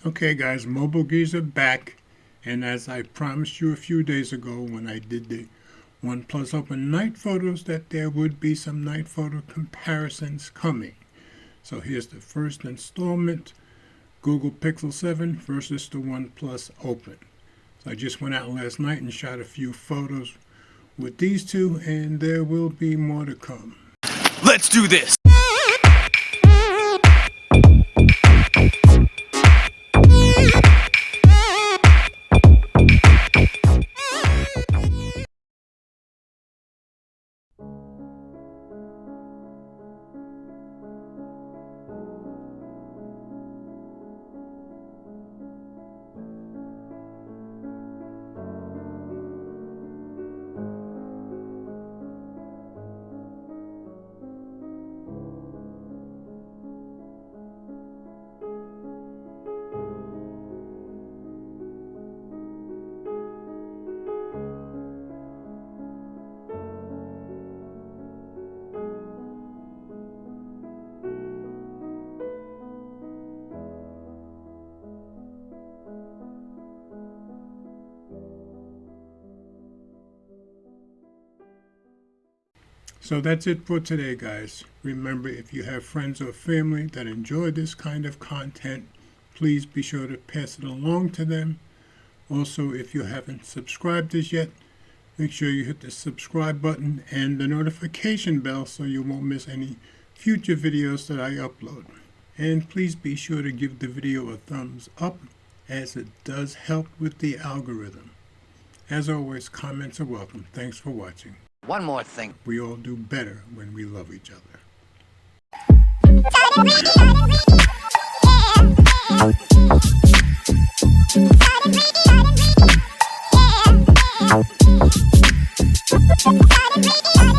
Okay guys, Mobile Gears are back, and as I promised you a few days ago when I did the OnePlus Open night photos, that there would be some night photo comparisons coming. So here's the first installment, Google Pixel 7 versus the OnePlus Open. So I just went out last night and shot a few photos with these two, and there will be more to come. Let's do this! So that's it for today, guys. Remember, if you have friends or family that enjoy this kind of content, please be sure to pass it along to them. Also, if you haven't subscribed as yet, make sure you hit the subscribe button and the notification bell so you won't miss any future videos that I upload. And please be sure to give the video a thumbs up, as it does help with the algorithm. As always, comments are welcome. Thanks for watching. One more thing. We all do better when we love each other. Yeah.